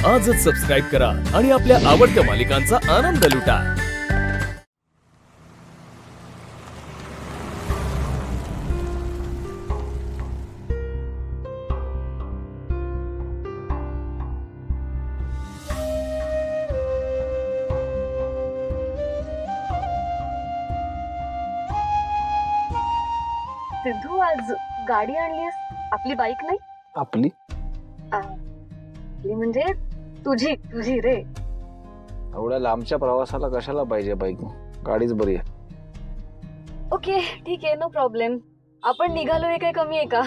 आजच सबस्क्राईब करा आणि आपल्या आवडत्या मालिकांचा आनंद लुटा। सिद्धू, आज गाडी आणलीस, आपली बाईक नाही? आपली आपली म्हणजे तुझी तुझी रे। एवढ्या लांबच्या प्रवासाला कशाला पाहिजे बाईक? गाडीच बरी आहे। ओके ठीक आहे, नो प्रॉब्लेम। आपण निघालो हे काही कमी आहे का?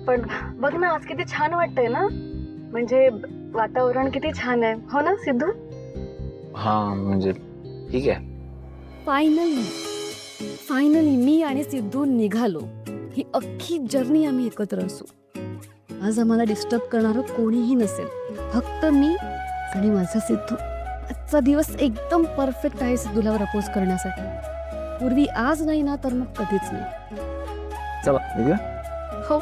पण बघ ना, आज किती छान वाटतंय ना, म्हणजे वातावरण किती छान आहे, हो ना सिद्धू? हा म्हणजे ठीक आहे। फायनली मी आणि सिद्धू निघालो। ही अख्खी जर्नी आम्ही एकत्र असू। आज आम्हाला डिस्टर्ब करणारं कोणीही नसेल, फक्त मी आणि माझा सिद्धू। आजचा दिवस एकदम परफेक्ट आहे सिद्धूला प्रपोज करण्यासाठी। पूर्वी आज नाही ना तर मग कधीच नाही। चला निघूया। हो,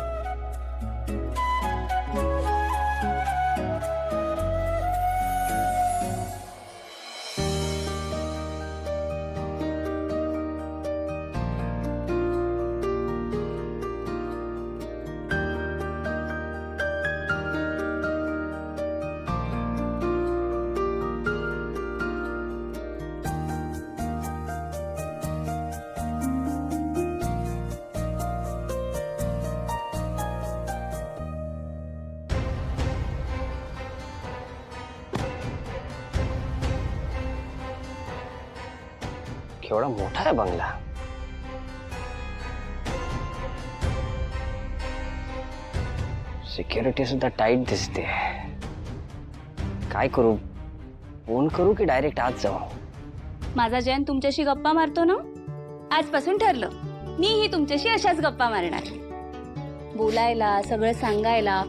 केवढा मोठा आहे बंगला। सिक्युरिटी सुद्धा टाइट दिसते। काय करू, फोन करू की डायरेक्ट आज जाऊ? माझा जयन तुमच्याशी गप्पा मारतो ना, आजपासून ठरलं मीही तुमच्याशी अशाच गप्पा मारणार। बोलायला, सगळं सांगायला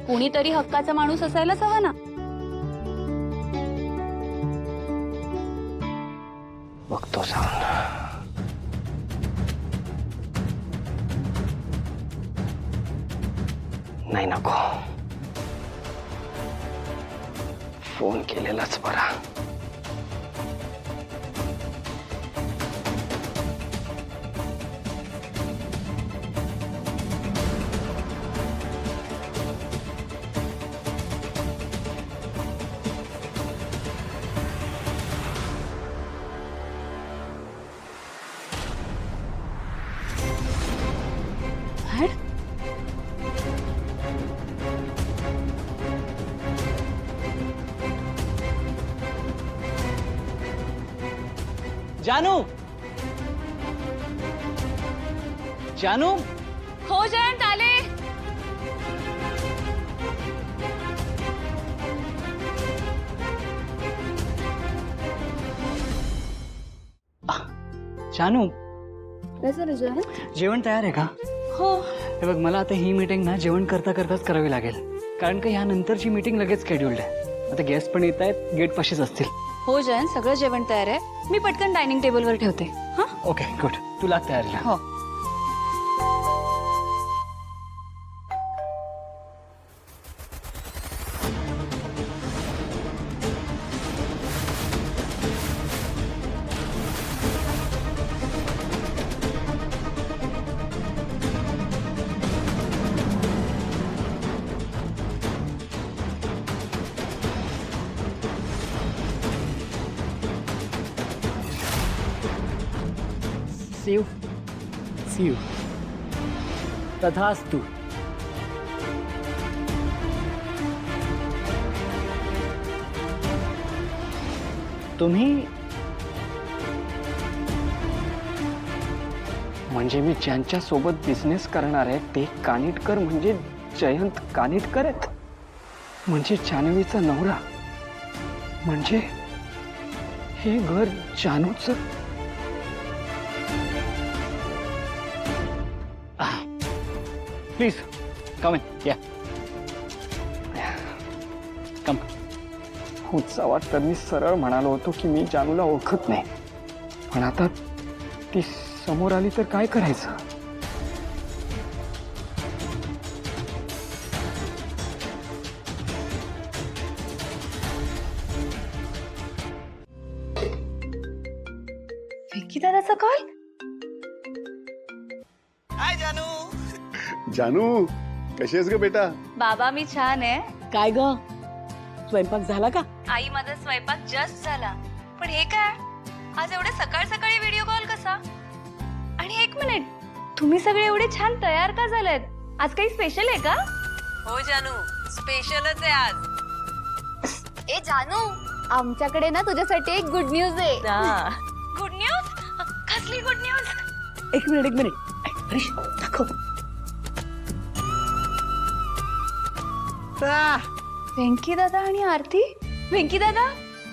कोणीतरी हक्काचा माणूस असायलाच हवा ना। बघतो जाऊन। नाही नको, फोन केलेलाच बरा। जानू, जानू, हो जयंत, आले। जानू, जयंत? जेवण तयार आहे का? हो। हे बघ, मला आता ही मीटिंग ना जेवण करता करताच करावी लागेल, कारण का ह्या नंतरची मीटिंग लगेच शेड्यूल्ड आहे। आता गेस्ट पण येत आहेत, गेट पाशीच असतील। हो जयंत, सगळं जेवण तयार आहे, मी पटकन डायनिंग टेबलवर ठेवते। हा, ओके गुड, तू लाग तयारीला। हो। See you. See you. तथास्तु। तुम्ही म्हणजे मी ज्यांच्या सोबत बिझनेस करणार आहे ते कानिटकर म्हणजे जयंत कानिटकर आहेत, म्हणजे जान्हवीचा नवरा, म्हणजे हे घर जानूचं। प्लीज कम इन, या कम। उत्सवात तर मी सरळ म्हणालो होतो की मी जानूला ओळखत नाही, पण आता ती समोर आली तर काय करायचं? वेंकी दादाचा कॉल. जानू कशी आहेस ग बेटा? बाबा मी छान आहे. काय ग स्वयंपाक झाला का? आई माझा स्वयंपाक जस्ट झाला. पण हे काय आज एवढे सकाळ सकाळी व्हिडिओ कॉल कसा? आणि एक मिनिट, तुम्ही सगळे एवढे छान तयार का झालेत? आज काही स्पेशल आहे का? हो जानू स्पेशलच आहे आज. ए जानू, आमच्याकडे ना तुझ्यासाठी एक गुड न्यूज आहे. Good news? कसली गुड न्यूज? एक मिनिट हरीश दाखव. वेंकी दादा आणि आरती. वेंकी दादा,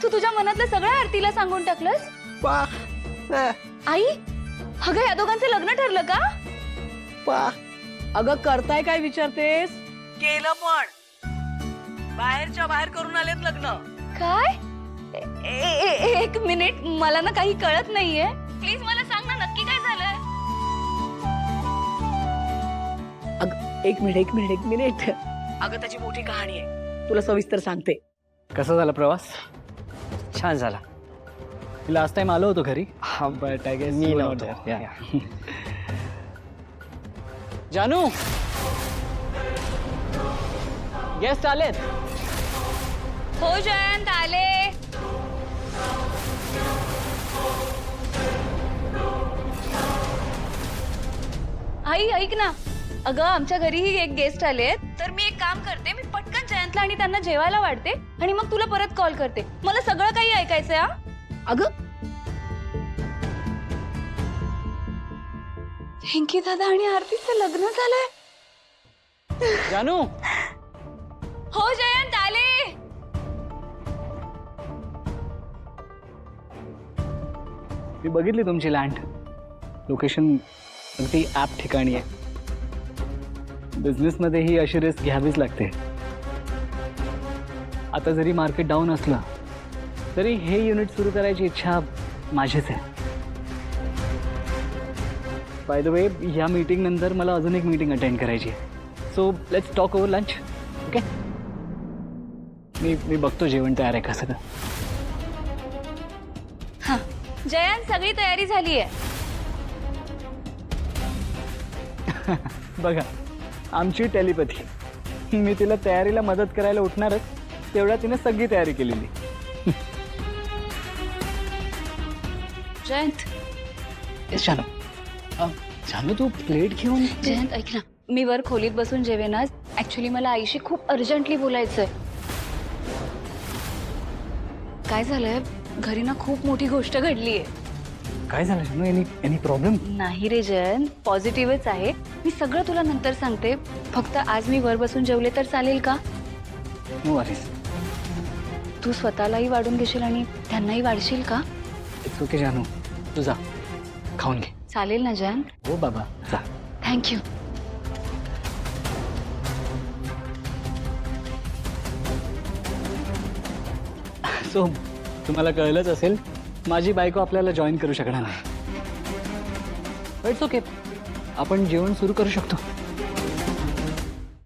तू तुझ्या मनातलं सगळं आरतीला सांगून टाकलंस? आई, अगं या दोघांचं लग्न ठरलं का? अगं करताय काय विचारतेस? केलं पण बाहेरच्या बाहेर करून आलेत लग्न. काय? एक मिनिट, मला ना काही कळत नाहीये. प्लीज मला सांग ना नक्की काय झालंय? एक मिनिट अगं त्याची मोठी कहाणी आहे, तुला सविस्तर सांगते. कसा झाला प्रवास? छान झाला. लास्ट टाइम आलो होतो घरी. हा बट आय गेस मी नव्हतो. जानू गेस्ट आलेत. हो जयंत आले. आई ऐक ना, अगं आमच्या घरीही एक गेस्ट आलेत. तर मी एक काम करते, मी पटकन जयंतला आणि त्यांना जेवायला वाढते आणि मग तुला परत कॉल करते. मला सगळं काही ऐकायचंय. हा अगं वेंकी दादा आणि आरतीचं लग्न झालंय. जानू हो जयंत आले. मी बघितली तुमची लँड. लोकेशन अगदी ॲप ठिकाणी आहे. बिझनेसमध्ये ही अशी रिस्क घ्यावीच लागते. आता जरी मार्केट डाऊन असलं तरी हे युनिट सुरू करायची इच्छा माझीच आहे. बाय द वे, या मीटिंग नंतर मला अजून एक मीटिंग अटेंड करायची आहे. So let's talk over lunch. Okay, मी बघतो जेवण तयार आहे का सगळं. हा जयंत, सगळी तयारी झाली आहे. बघा आमची टेलिपॅथी. मी तिला तयारीला मदत करायला उठणारच तेवढ्या तिने सगळी तयारी केलेली. जयंत, जानू जानू तू प्लेट घेऊन. जयंत ऐक ना, मी वर खोलीत बसून जेवेन आज. ऍक्च्युली मला आईशी खूप अर्जंटली बोलायचंय. काय झालंय, घरी ना खूप मोठी गोष्ट घडलीये. काय झालं जानू? Any problem? नाही रे जयंत, पॉझिटिव्हच आहे. मी सगळं तुला नंतर सांगते. फक्त आज मी वर बसून जेवले तर चालेल का? No worries. तू स्वतःलाही वाढून घेशील आणि त्यांनाही वाढशील का? इट्स ओके जानू, तू जा खाऊन घे. चालेल ना जयंत? हो बाबा जा. थँक्यू. सो तुम्हाला कळलंच असेल, माझी बायको आपल्याला जॉईन करू शकणार नाही. इट्स ओके, आपण जेवण सुरू करू शकतो.